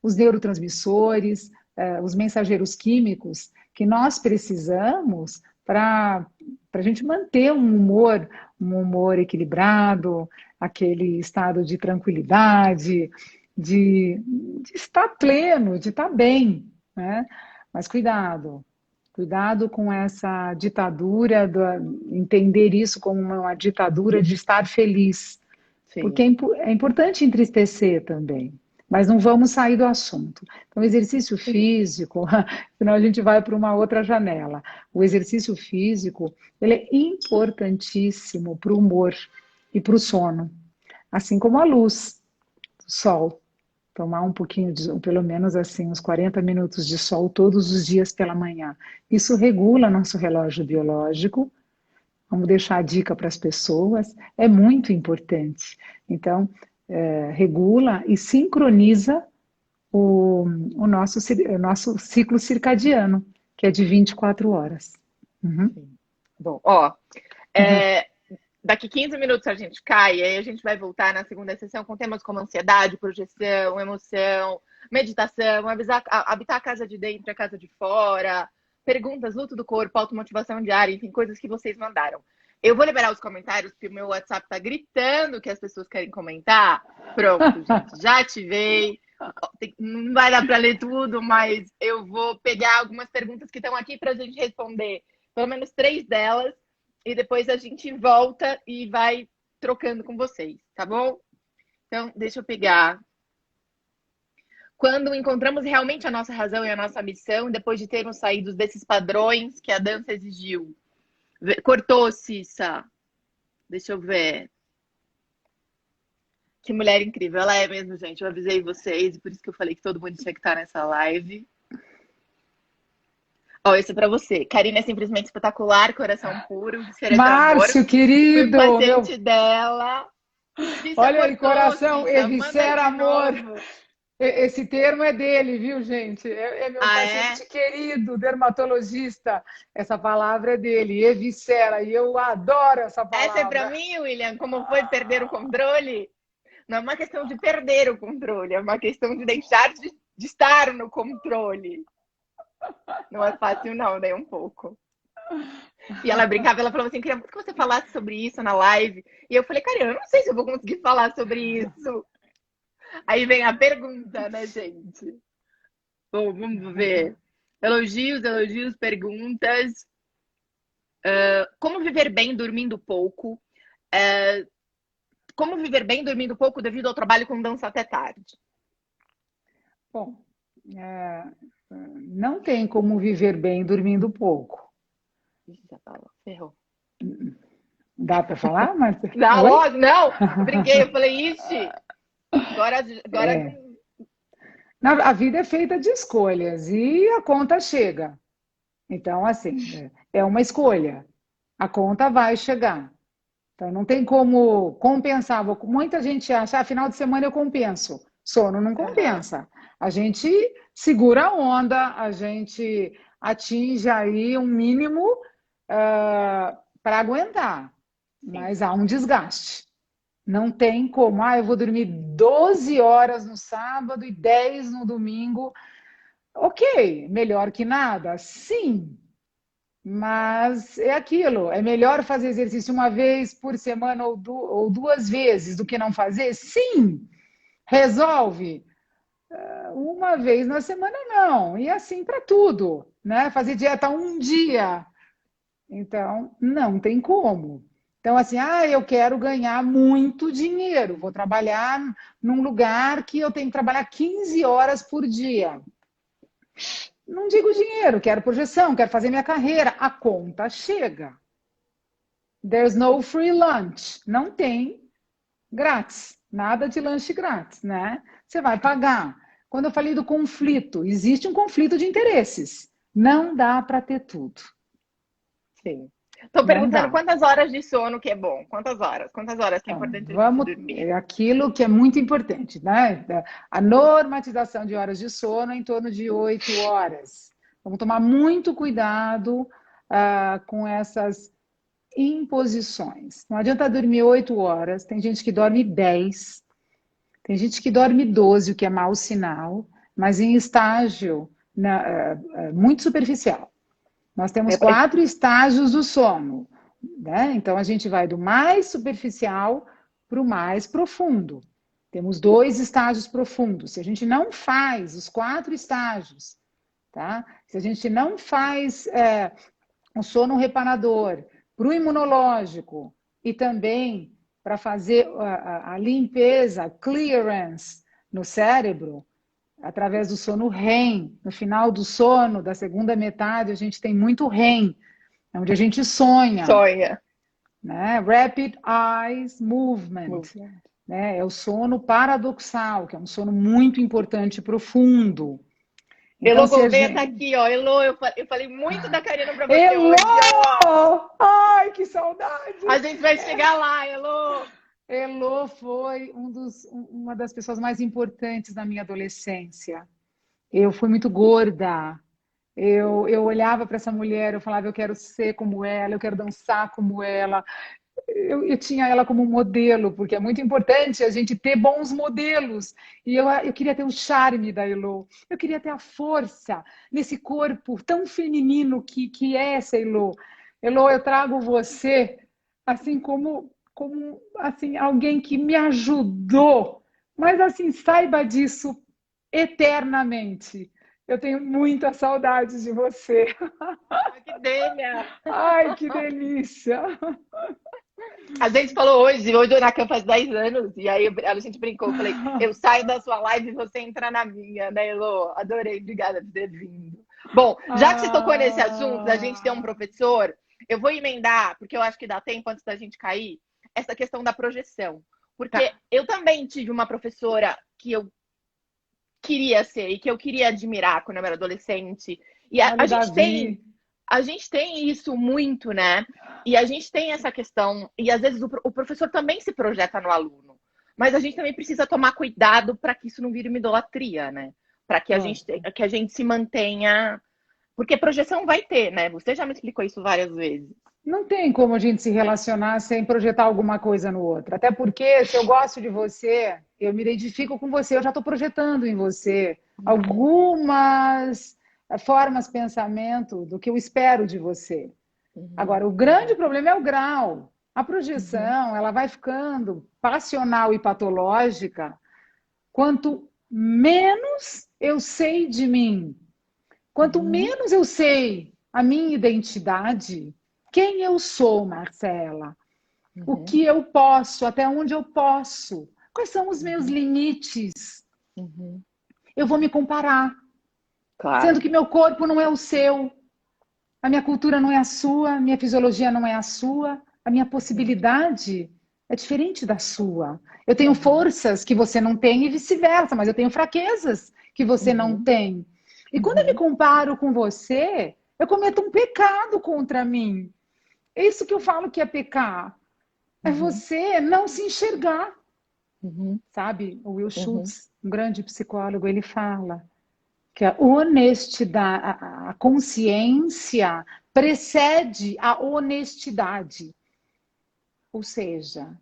os neurotransmissores, os mensageiros químicos que nós precisamos para a gente manter um humor equilibrado, aquele estado de tranquilidade, de estar pleno, de estar bem, né? Mas cuidado com essa ditadura, entender isso como uma ditadura de estar feliz. Sim. Porque é importante entristecer também, mas não vamos sair do assunto. Então, o exercício físico, senão a gente vai para uma outra janela. O exercício físico, ele é importantíssimo para o humor e para o sono, assim como a luz do sol. Tomar um pouquinho, pelo menos assim, uns 40 minutos de sol todos os dias pela manhã. Isso regula nosso relógio biológico. Vamos deixar a dica para as pessoas. É muito importante. Então, regula e sincroniza o nosso ciclo circadiano, que é de 24 horas. Bom, daqui 15 minutos a gente cai, aí a gente vai voltar na segunda sessão com temas como ansiedade, projeção, emoção, meditação, habitar a casa de dentro, a casa de fora, perguntas, luto do corpo, automotivação diária, enfim, coisas que vocês mandaram. Eu vou liberar os comentários, porque o meu WhatsApp tá gritando que as pessoas querem comentar. Pronto, gente, já ativei. Não vai dar para ler tudo, mas eu vou pegar algumas perguntas que estão aqui para a gente responder, pelo menos 3 delas, e depois a gente volta e vai trocando com vocês, tá bom? Então, deixa eu pegar. Quando encontramos realmente a nossa razão e a nossa missão, depois de termos saído desses padrões que a dança exigiu. Cortou, Cissa. Deixa eu ver. Que mulher incrível. Ela é mesmo, gente. Eu avisei vocês, por isso que eu falei que todo mundo tinha que estar nessa live. Ó, esse é pra você. Karina é simplesmente espetacular, coração puro, de Márcio, amor. querido, Fui paciente dela. Cissa, olha aí, cortou, coração, Cissa. Manda Eviscera de amor. novo. Esse termo é dele, viu, gente? É meu Ah, paciente querido, dermatologista. Essa palavra é dele, Eviscera, e eu adoro essa Essa é pra palavra. mim, William? Como foi perder o controle? Não é uma questão de perder o controle, é uma questão de deixar de estar no controle. Não é fácil, não, nem um pouco. E ela brincava, ela falava assim: queria muito que você falasse sobre isso na live. E eu falei: cara, eu não sei se eu vou conseguir falar sobre isso. Aí vem a pergunta, né, gente? Bom, vamos ver. Elogios, perguntas. Como viver bem dormindo pouco? Como viver bem dormindo pouco devido ao trabalho com dança até tarde? Bom, não tem como viver bem dormindo pouco. Já falou, ferrou. Dá para falar, Marta? Não, Oi? logo, não. Eu brinquei, eu falei, ixi. Agora A vida é feita de escolhas e a conta chega. Então, assim, é uma escolha. A conta vai chegar. Então, não tem como compensar. Muita gente acha, final de semana eu compenso. Sono não compensa. A gente segura a onda, a gente atinge aí um mínimo para aguentar. Mas há um desgaste. Não tem como. Eu vou dormir 12 horas no sábado e 10 no domingo. Ok, melhor que nada? Sim. Mas é aquilo, é melhor fazer exercício uma vez por semana ou duas vezes do que não fazer? Sim! Resolve? Uma vez na semana, não. E assim para tudo, né? Fazer dieta um dia. Então, não tem como. Então, assim, eu quero ganhar muito dinheiro, vou trabalhar num lugar que eu tenho que trabalhar 15 horas por dia. Não digo dinheiro, quero projeção, quero fazer minha carreira. A conta chega. There's no free lunch. Não tem grátis. Nada de lanche grátis, né? Você vai pagar. Quando eu falei do conflito, existe um conflito de interesses. Não dá para ter tudo. Sim. Estou perguntando quantas horas de sono que é bom? Quantas horas? Quantas horas que é importante a gente dormir? É aquilo que é muito importante, né? A normatização de horas de sono é em torno de 8 horas. Vamos tomar muito cuidado com essas imposições. Não adianta dormir 8 horas, tem gente que dorme 10, tem gente que dorme 12, o que é mau sinal, mas em estágio muito superficial. Nós temos 4 estágios do sono, né? Então, a gente vai do mais superficial para o mais profundo. Temos 2 estágios profundos. Se a gente não faz os 4 estágios, tá? Se a gente não faz um sono reparador para o imunológico e também para fazer a limpeza, clearance no cérebro, através do sono REM. No final do sono, da segunda metade, a gente tem muito REM, onde a gente sonha. Sonha. Né? Rapid Eyes Movement. Né? É o sono paradoxal, que é um sono muito importante e profundo. Então, Elô Gouveia tá aqui, ó. Elô, eu falei muito da Karina pra você Elô! hoje, ó. Ai, que saudade! A gente vai chegar lá, Elô! Elô foi uma das pessoas mais importantes da minha adolescência. Eu fui muito gorda. Eu olhava para essa mulher, eu falava, eu quero ser como ela, eu quero dançar como ela. Eu tinha ela como modelo, porque é muito importante a gente ter bons modelos. E eu queria ter o charme da Elô. Eu queria ter a força nesse corpo tão feminino que é essa Elô. Elô, eu trago você assim como assim, alguém que me ajudou. Mas assim, saiba disso eternamente. Eu tenho muita saudade de você. Que delícia! Ai, que delícia! A gente falou hoje o Nakan faz 10 anos, e aí a gente brincou, eu falei, eu saio da sua live e você entra na minha, né, Elô? Adorei, obrigada por ter vindo. Bom, já que você tocou nesse assunto da gente ter um professor, eu vou emendar, porque eu acho que dá tempo antes da gente cair, essa questão da projeção. Porque eu também tive uma professora que eu queria ser e que eu queria admirar quando eu era adolescente. E a gente tem isso muito, né? E a gente tem essa questão, e às vezes o professor também se projeta no aluno. Mas a gente também precisa tomar cuidado para que isso não vire uma idolatria, né? Para que que a gente se mantenha. Porque projeção vai ter, né? Você já me explicou isso várias vezes. Não tem como a gente se relacionar sem projetar alguma coisa no outro. Até porque, se eu gosto de você, eu me identifico com você, eu já estou projetando em você algumas formas, pensamento do que eu espero de você. Agora, o grande problema é o grau. A projeção, ela vai ficando passional e patológica quanto menos eu sei de mim. Quanto menos eu sei a minha identidade, quem eu sou, Marcela, o que eu posso, até onde eu posso, quais são os meus limites, eu vou me comparar. Claro. Sendo que meu corpo não é o seu, a minha cultura não é a sua, a minha fisiologia não é a sua, a minha possibilidade é diferente da sua. Eu tenho forças que você não tem e vice-versa, mas eu tenho fraquezas que você não tem. E quando eu me comparo com você, eu cometo um pecado contra mim. É isso que eu falo que é pecar. É você não se enxergar. Sabe? O Will Schultz, um grande psicólogo, ele fala que a honestidade, a consciência precede a honestidade. Ou seja,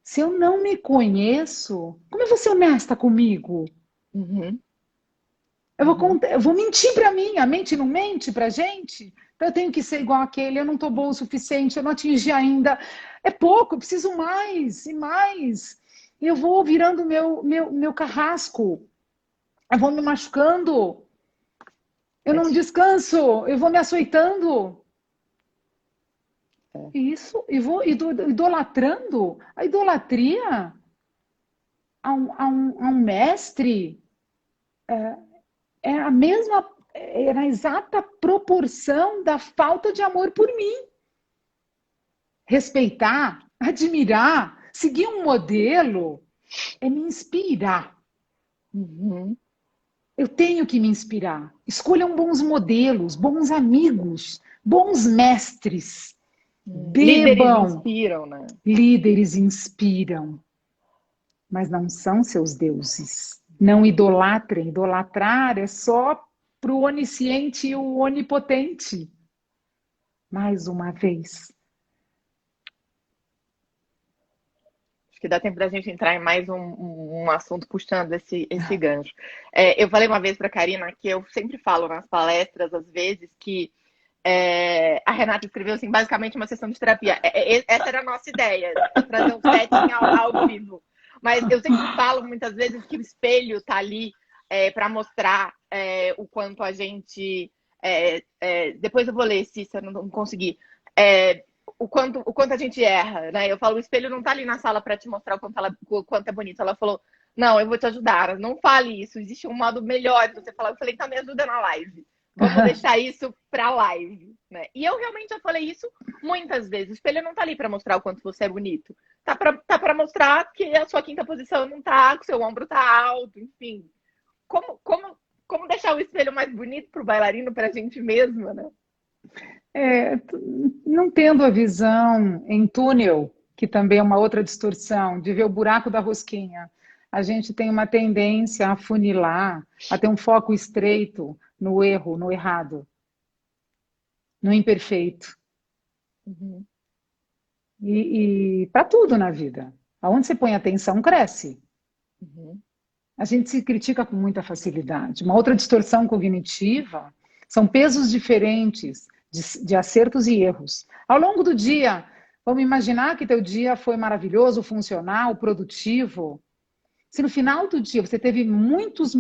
se eu não me conheço, como eu vou ser honesta comigo? Eu vou mentir para mim, a mente não mente para a gente? Então eu tenho que ser igual aquele, eu não estou bom o suficiente, eu não atingi ainda. É pouco, eu preciso mais e mais. E eu vou virando meu carrasco. Eu vou me machucando. Eu não descanso, eu vou me açoitando. Isso, e vou idolatrando. A idolatria a um mestre é a mesma, é na exata proporção da falta de amor por mim. Respeitar, admirar, seguir um modelo é me inspirar. Eu tenho que me inspirar. Escolham bons modelos, bons amigos, bons mestres. Bebam. Líderes inspiram, né? Líderes inspiram, mas não são seus deuses. Não idolatrem. Idolatrar é só para o onisciente e o onipotente. Mais uma vez. Acho que dá tempo da gente entrar em mais um assunto puxando esse gancho. Eu falei uma vez para a Karina que eu sempre falo nas palestras, às vezes, que a Renata escreveu assim, basicamente uma sessão de terapia. Essa era a nossa ideia, trazer um setting ao vivo. Mas eu sempre falo muitas vezes que o espelho está ali para mostrar o quanto a gente. Depois eu vou ler, se eu não conseguir. O quanto a gente erra, né? Eu falo, o espelho não tá ali na sala para te mostrar o quanto é bonito. Ela falou, não, eu vou te ajudar. Não fale isso. Existe um modo melhor de você falar. Eu falei, então me ajuda na live. Vamos deixar isso pra live, né? E eu realmente já falei isso muitas vezes. O espelho não tá ali para mostrar o quanto você é bonito. Tá para mostrar que a sua quinta posição não tá, que o seu ombro tá alto, enfim. Como deixar o espelho mais bonito pro bailarino, pra gente mesma, né? Não tendo a visão em túnel, que também é uma outra distorção, de ver o buraco da rosquinha, a gente tem uma tendência a afunilar, a ter um foco estreito no erro, no errado, no imperfeito. E para tudo na vida. Aonde você põe atenção, cresce. A gente se critica com muita facilidade. Uma outra distorção cognitiva são pesos diferentes de acertos e erros. Ao longo do dia, vamos imaginar que teu dia foi maravilhoso, funcional, produtivo. Se no final do dia você teve muitos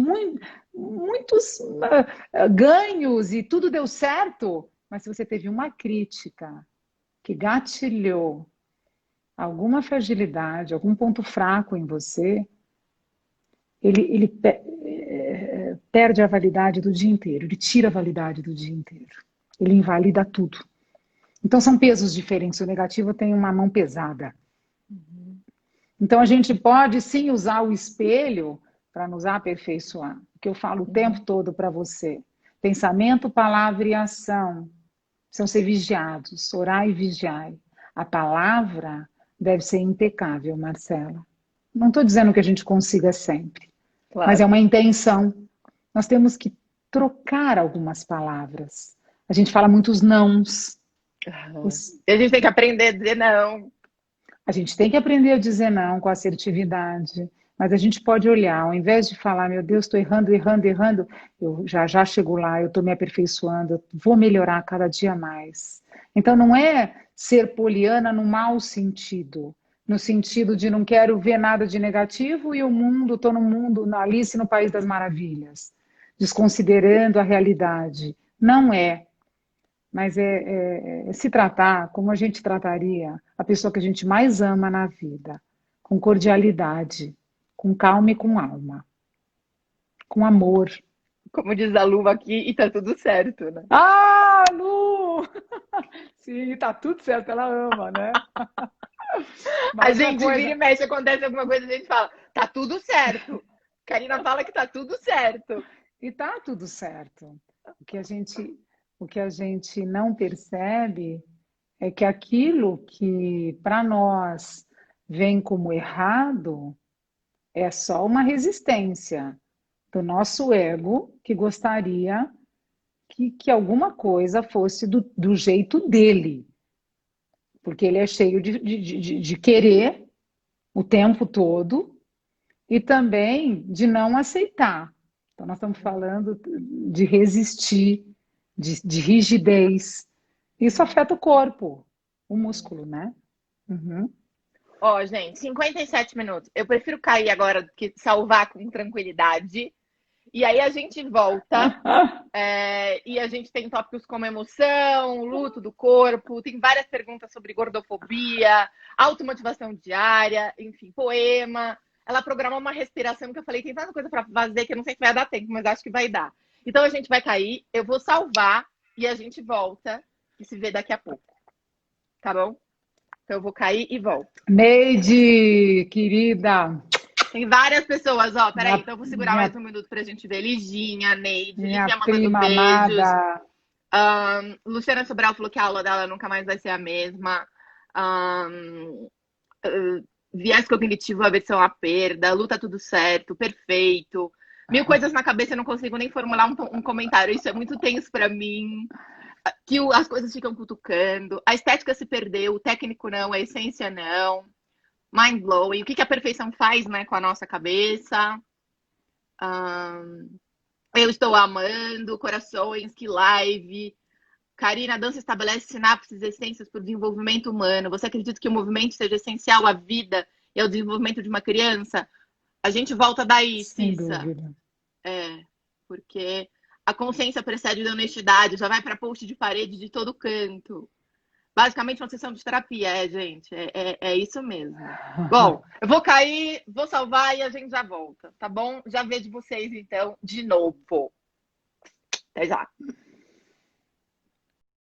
ganhos e tudo deu certo, mas se você teve uma crítica que gatilhou alguma fragilidade, algum ponto fraco em você, perde a validade do dia inteiro, ele tira a validade do dia inteiro, ele invalida tudo. Então são pesos diferentes, o negativo tem uma mão pesada. Então a gente pode sim usar o espelho para nos aperfeiçoar, o que eu falo o tempo todo para você. Pensamento, palavra e ação precisam ser vigiados, orar e vigiar. A palavra deve ser impecável, Marcela. Não estou dizendo que a gente consiga sempre, Claro. mas é uma intenção. Nós temos que trocar algumas palavras. A gente fala muitos nãos. E a gente tem que aprender a dizer não. A gente tem que aprender a dizer não com assertividade. Mas a gente pode olhar, ao invés de falar, meu Deus, estou errando, eu já chego lá, eu estou me aperfeiçoando, eu vou melhorar cada dia mais. Então não é ser poliana no mau sentido, no sentido de não quero ver nada de negativo e o mundo, estou no mundo, na Alice no País das Maravilhas, desconsiderando a realidade. Não é. Mas é se tratar como a gente trataria a pessoa que a gente mais ama na vida, com cordialidade, com calma e com alma, com amor. Como diz a Lu aqui, e tá tudo certo, né? Ah, Lu! Sim, tá tudo certo, ela ama, né? A gente vira e mexe, acontece alguma coisa, a gente fala, tá tudo certo. Karina fala que tá tudo certo. E tá tudo certo. O que a gente não percebe é que aquilo que para nós vem como errado é só uma resistência do nosso ego que gostaria que alguma coisa fosse do jeito dele. Porque ele é cheio de querer o tempo todo e também de não aceitar. Então, nós estamos falando de resistir, de rigidez. Isso afeta o corpo, o músculo, né? Uhum. Ó, gente, 57 minutos. Eu prefiro cair agora do que salvar com tranquilidade. E aí a gente volta e a gente tem tópicos como emoção, luto do corpo, tem várias perguntas sobre gordofobia, automotivação diária, enfim, poema. Ela programou uma respiração que eu falei, tem tanta coisa para fazer que eu não sei se vai dar tempo, mas acho que vai dar. Então a gente vai cair, eu vou salvar e a gente volta e se vê daqui a pouco. Tá bom? Então eu vou cair e volto. Neide, querida. Tem várias pessoas, ó. Peraí, então eu vou segurar mais um minuto pra gente ver. Liginha, Neide, Minha Liginha prima mandando beijos. amada. Luciana Sobral falou que a aula dela nunca mais vai ser a mesma. Viés cognitivo, a versão à perda. Luta tudo certo, perfeito. Mil coisas na cabeça, eu não consigo nem formular um comentário. Isso é muito tenso pra mim. Que as coisas ficam cutucando. A estética se perdeu, o técnico não, a essência não. Mind blowing. O que a perfeição faz, né, com a nossa cabeça? Eu estou amando. Corações, que live. Karina, a dança estabelece sinapses essências para o desenvolvimento humano. Você acredita que o movimento seja essencial à vida e ao desenvolvimento de uma criança? A gente volta daí, Cissa. Porque a consciência precede da honestidade, já vai para post de parede de todo canto. Basicamente uma sessão de terapia, gente. É isso mesmo. Bom, eu vou cair, vou salvar e a gente já volta, tá bom? Já vejo vocês, então, de novo. Até já.